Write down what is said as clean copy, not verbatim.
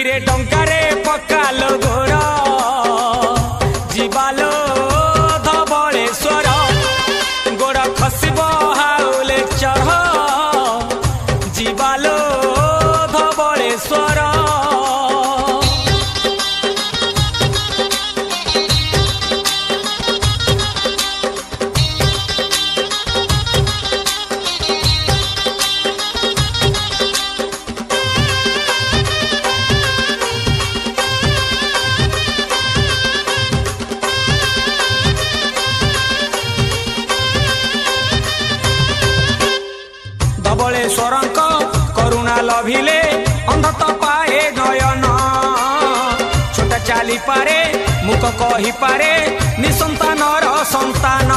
रे टंकारे पकालो गोर जीवालो धवलेश्वर गोड़ खसब हाउले चढ़ जीवालो धवलेश्वर धवलेश्वरंक करुणा लभिले अंधत पाए नयन छोटा चाली पारे मुख कही पारे निसंतानर संतान।